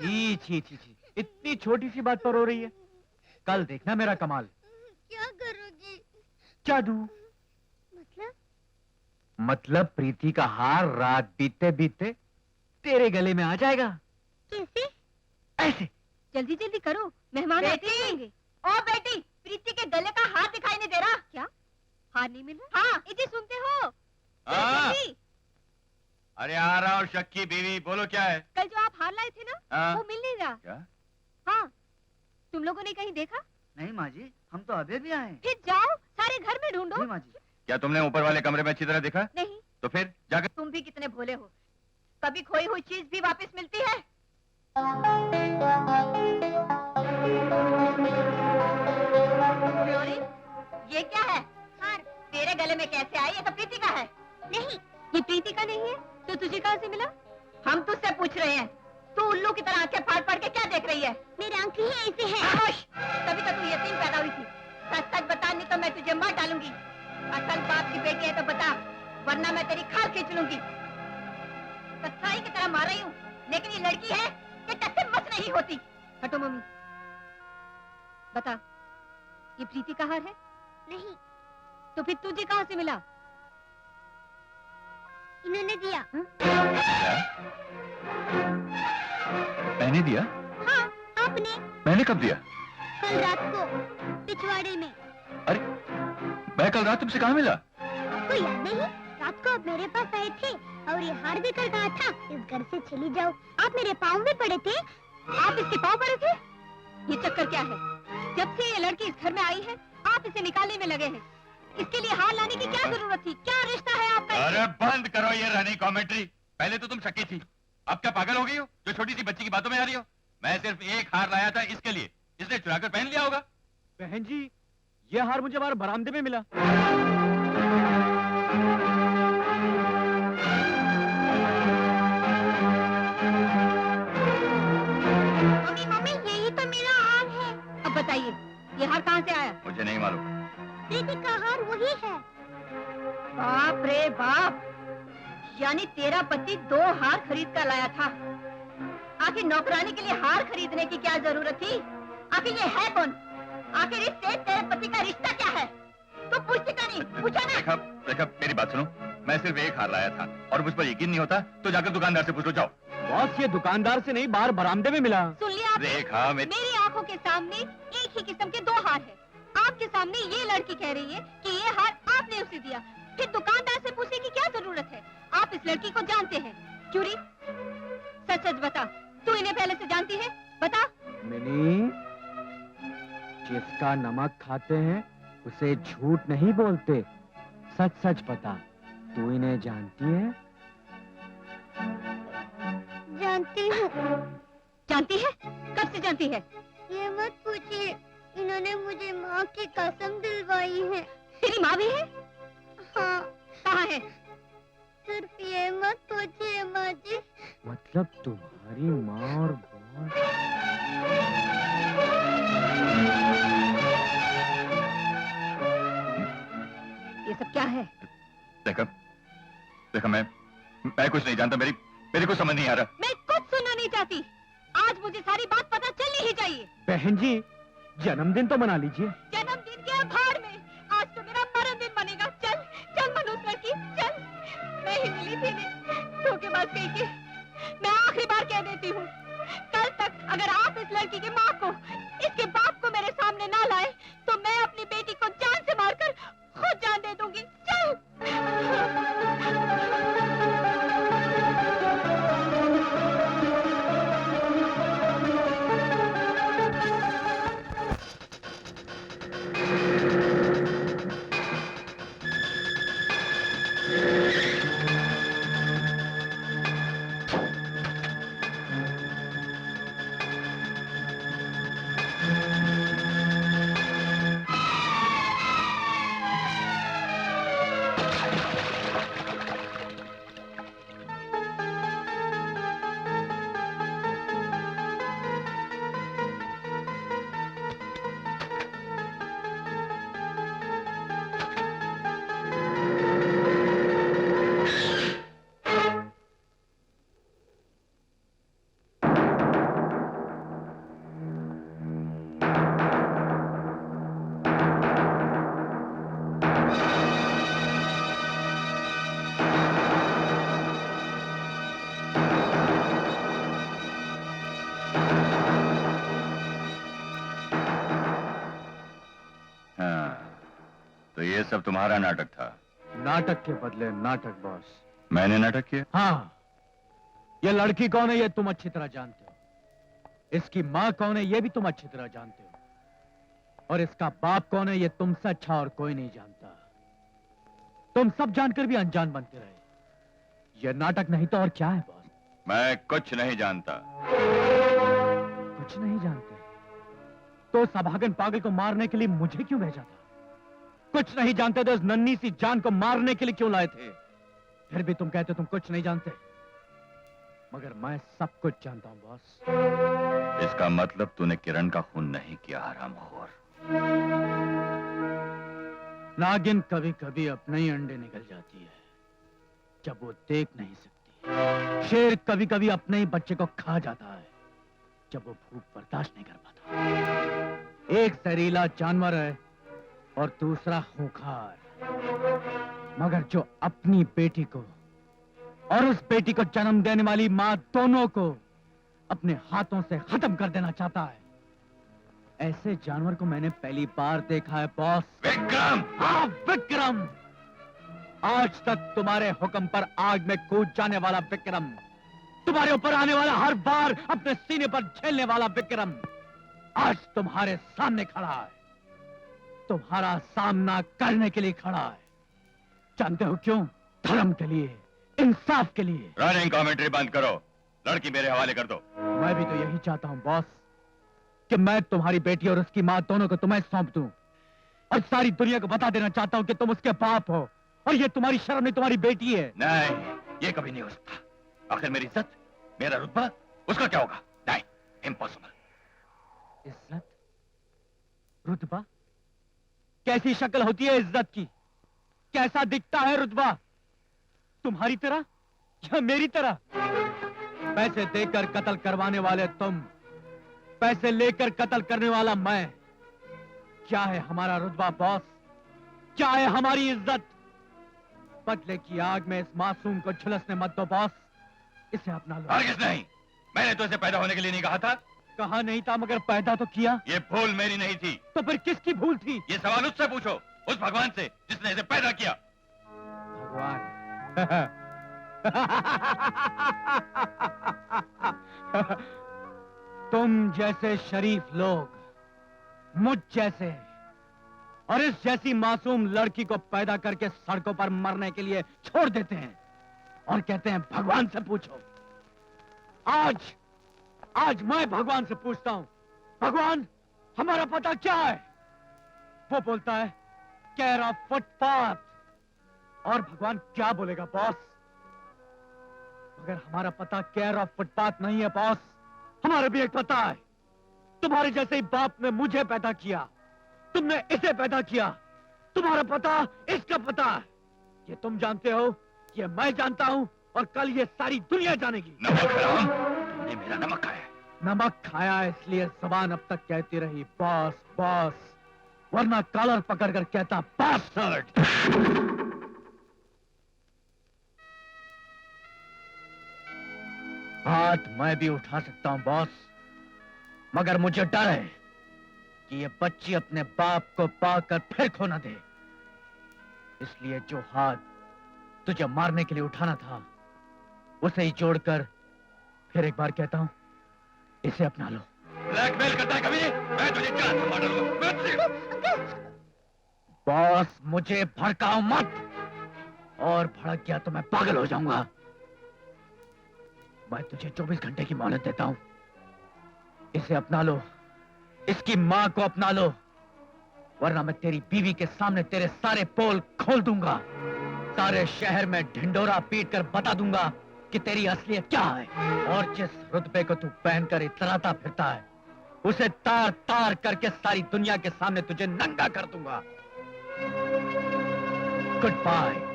छी छी छी छी, इतनी छोटी सी बात पर रो रही है। कल देखना मेरा कमाल। क्या करोगी? जादू। मतलब? मतलब प्रीति का हार रात बीतते बीतते तेरे गले में आ जाएगा। कैसे? ऐसे। जल्दी जल्दी करो, मेहमान आते ही होंगे। ओ बेटी, प्रीति के गले का हार दिखाई नहीं दे रहा क्या? हार नहीं मिल रहा? हाँ, इसे सुनते हो? जल्दी। अरे आ रहा हूँ शक्की बीवी, बोलो क्या है? कल जो आप हार लाए थे ना, वो मिल नहीं रहा। क्या? हाँ, तुम लोगों ने कहीं देखा? नहीं माँ जी, हम तो अभी भी आए। फिर जाओ, सारे घर में ढूंढो। नहीं माँ जी। क्या तुमने ऊपर वाले कमरे में अच्छी तरह देखा? नहीं। तो फिर जाकर। तुम भी कितने भोले हो, कभी खोई हुई चीज भी वापस मिलती है? फ्लोरी, ये क्या है? हार। तेरे गले में कैसे आई? ये तो प्रीति का है। नहीं, ये प्रीति का नहीं है। तो तुझे कहाँ से मिला? हम तुझसे पूछ रहे हैं। तू उल्लू की तरह आंखें फाड़ फाड़ के क्या देख रही है? मेरी आंखें ही ऐसे हैं। खामोश! तभी तो तू यतीम पैदा हुई थी। सच सच बता, नहीं तो मैं तुझे मार डालूंगी। असल बाप की बेटी है तो बता, वरना मैं तेरी खाल खींच लूंगी। कसाई की तरह मार रही हूँ, लेकिन ये लड़की है कि टट्टे मस नहीं होती। हटो मम्मी। बता, ये प्रीति का हार है? नहीं। तो फिर तुझे कहाँ से मिला? इन्होंने दिया। मैंने दिया? हाँ, आपने। मैंने कब दिया? कल रात को पिछवाड़े में। अरे मैं कल रात तुमसे कहाँ मिला? आपको याद नहीं? रात को आप मेरे पास आए थे और ये हार देकर कहा था इस घर से चली जाओ। आप मेरे पाँव में पड़े थे। आप इसके पाँव पड़े थे? ये चक्कर क्या है? जब से ये लड़की इस घर में आई है, आप इसे निकालने में लगे हैं। इसके लिए हार लाने की क्या जरूरत थी? क्या रिश्ता है आपका? अरे बंद करो ये रनिंग कमेंट्री। पहले तो तुम शक्की थी, अब क्या पागल हो गई हो जो छोटी सी बच्ची की बातों में आ रही हो? मैं सिर्फ एक हार लाया था इसके लिए, इसने चुरा कर पहन लिया होगा। बहन जी, ये हार मुझे हमारे बरामदे में मिला। मम्मी मम्मी, यही तो मेरा हार है। अब बताइए, ये हार कहाँ से आया? मुझे नहीं मालूम। प्रीति का हार वही है। बाप रे बाप, यानी तेरा पति 2 हार खरीद कर लाया था। आखिर नौकरानी के लिए हार खरीदने की क्या जरूरत थी? आखिर ये है कौन? आखिर इससे तेरे पति का रिश्ता क्या है? तो पूछती का नहीं, पूछा ना? देखा मेरी बात सुनो, मैं सिर्फ एक हार लाया था और मुझ पर यकीन नहीं होता तो जाकर दुकानदार से पूछ लो। जाओ। बॉस, ये दुकानदार से नहीं, बाहर बरामदे में मिला। सुन लिया आपने? रेखा, मेरी आंखों के सामने एक ही किस्म के 2 हार है। आपके सामने ये लड़की कह रही है कि ये हार आपने उसे दिया, फिर दुकानदार से पूछने की क्या जरूरत है? आप इस लड़की को जानते हैं? चूरी, सच सच बता, तू इन्हें पहले से जानती है? बता। मिनी, जिसका नमक खाते हैं उसे झूठ नहीं बोलते। सच सच बता, तू इन्हें जानती है? जानती हूँ। जानती है? कब से जानती है? ये मत पूछिए, इन्होंने मुझे माँ की कसम दिलवाई है। तेरी माँ भी है? हाँ। कहाँ है? सिर्फ ये मत पूछिए माँ जी। मतलब तुम्हारी माँ और बॉस? ये सब क्या है? देखा मैं कुछ नहीं जानता। मेरी कुछ समझ नहीं आ रहा। मैं कुछ सुनना नहीं चाहती। आज मुझे सारी बात पता चलनी ही चाहिए। बहन जी, जन्मदिन तो मना लीजिए। जन्मदिन के भाड़ में, आज तो मेरा मरणदिन बनेगा। चल चल मनोज लड़की, चल। मैं ही मिली थी इन्हें धोखेबाज कहीं के। मैं आखिरी बार कह देती हूँ, कल तक अगर आप इस लड़की की माँ को, इसके बाप को मेरे सामने ना लाए तो मैं अपनी बेटी को जान से मारकर खुद जान दे दूंगी। चल। सब तुम्हारा नाटक था। नाटक के बदले नाटक बॉस। मैंने नाटक किया? हाँ, ये लड़की कौन है ये तुम अच्छी तरह जानते हो। इसकी माँ कौन है ये भी तुम अच्छी तरह जानते हो। और इसका बाप कौन है ये तुमसे अच्छा और कोई नहीं जानता। तुम सब जानकर भी अनजान बनते रहे। ये नाटक नहीं तो और क्या है बॉस? मैं कुछ नहीं जानता। कुछ नहीं जानते तो उस अभागन पागल को मारने के लिए मुझे क्यों भेजा था? कुछ नहीं जानते तो उस नन्ही सी जान को मारने के लिए क्यों लाए थे? फिर भी तुम कहते तुम कुछ नहीं जानते, मगर मैं सब कुछ जानता हूं बॉस। इसका मतलब तूने किरण का खून नहीं किया, हरामखोर। नागिन कभी कभी अपने ही अंडे निकल जाती है जब वो देख नहीं सकती। शेर कभी कभी अपने ही बच्चे को खा जाता है जब वो भूख बर्दाश्त नहीं कर पाता। एक जहरीला जानवर है और दूसरा खूंखार, मगर जो अपनी बेटी को और उस बेटी को जन्म देने वाली मां दोनों को अपने हाथों से खत्म कर देना चाहता है, ऐसे जानवर को मैंने पहली बार देखा है बॉस। विक्रम! हाँ विक्रम, आज तक तुम्हारे हुक्म पर आग में कूद जाने वाला विक्रम, तुम्हारे ऊपर आने वाला हर बार अपने सीने पर झेलने वाला विक्रम आज तुम्हारे सामने खड़ा है, तुम्हारा सामना करने के लिए खड़ा है। जानते हो क्यों? धर्म के लिए, इंसाफ के लिए। रनिंग कमेंट्री बंद करो, लड़की मेरे हवाले कर दो। मैं भी तो यही चाहता हूं बॉस कि मैं तुम्हारी बेटी और उसकी मां दोनों को तुम्हें सौंप दूं और सारी दुनिया को बता देना चाहता हूं कि तुम उसके बाप हो और ये तुम्हारी शर्म नहीं, तुम्हारी बेटी है। नहीं, ये कभी नहीं हो सकता। आखिर मेरी इज्जत, मेरा रुतबा, उसका क्या होगा? नहीं, इम्पॉसिबल। इज्जत, रुतबा? कैसी शक्ल होती है इज्जत की? कैसा दिखता है रुतबा? तुम्हारी तरह या मेरी तरह? पैसे देकर कत्ल करवाने वाले तुम, पैसे लेकर कत्ल करने वाला मैं। क्या है हमारा रुतबा बॉस? क्या है हमारी इज्जत? बदले की आग में इस मासूम को झुलसने मत दो बॉस, इसे अपना लो। हरगिज़ नहीं, मैंने तो इसे पैदा होने के लिए नहीं कहा था। कहा नहीं था मगर पैदा तो किया। ये भूल मेरी नहीं थी। तो फिर किसकी भूल थी? ये सवाल उससे पूछो, उस भगवान से जिसने इसे पैदा किया। भगवान। तुम जैसे शरीफ लोग मुझ जैसे और इस जैसी मासूम लड़की को पैदा करके सड़कों पर मरने के लिए छोड़ देते हैं और कहते हैं भगवान से पूछो। आज मैं भगवान से पूछता हूं, भगवान हमारा पता क्या है? वो बोलता है केयर ऑफ फुटपाथ। और भगवान क्या बोलेगा बॉस? अगर हमारा पता केयर ऑफ फुटपाथ नहीं है बॉस, हमारा भी एक पता है। तुम्हारे जैसे ही बाप ने मुझे पैदा किया, तुमने इसे पैदा किया। तुम्हारा पता इसका पता है। ये तुम जानते हो, ये मैं जानता हूं और कल ये सारी दुनिया जानेगी। नमक हराम, तुमने मेरा नमक खाया। नमक खाया इसलिए जबान अब तक कहती रही बॉस बॉस, वरना कॉलर पकड़कर कहता बास्टर्ड। हाथ मैं भी उठा सकता हूं बॉस, मगर मुझे डर है कि ये बच्ची अपने बाप को पाकर फिर खो न दे। इसलिए जो हाथ तुझे मारने के लिए उठाना था, उसे ही जोड़कर फिर एक बार कहता हूं, इसे अपना लो। ब्लैकमेल करता है कभी? मैं तुझे जान से मार डालूंगा। बॉस मुझे भड़काओ मत, और भड़क गया तो मैं पागल हो जाऊंगा। मैं तुझे 24 घंटे की मोहलत देता हूं, इसे अपना लो, इसकी मां को अपना लो, वरना मैं तेरी बीवी के सामने तेरे सारे पोल खोल दूंगा। सारे शहर में ढिंडोरा पीट कर बता दूंगा कि तेरी असलियत क्या है। और जिस रुतबे को तू पहनकर इतराता फिरता है, उसे तार तार करके सारी दुनिया के सामने तुझे नंगा कर दूंगा। Good bye.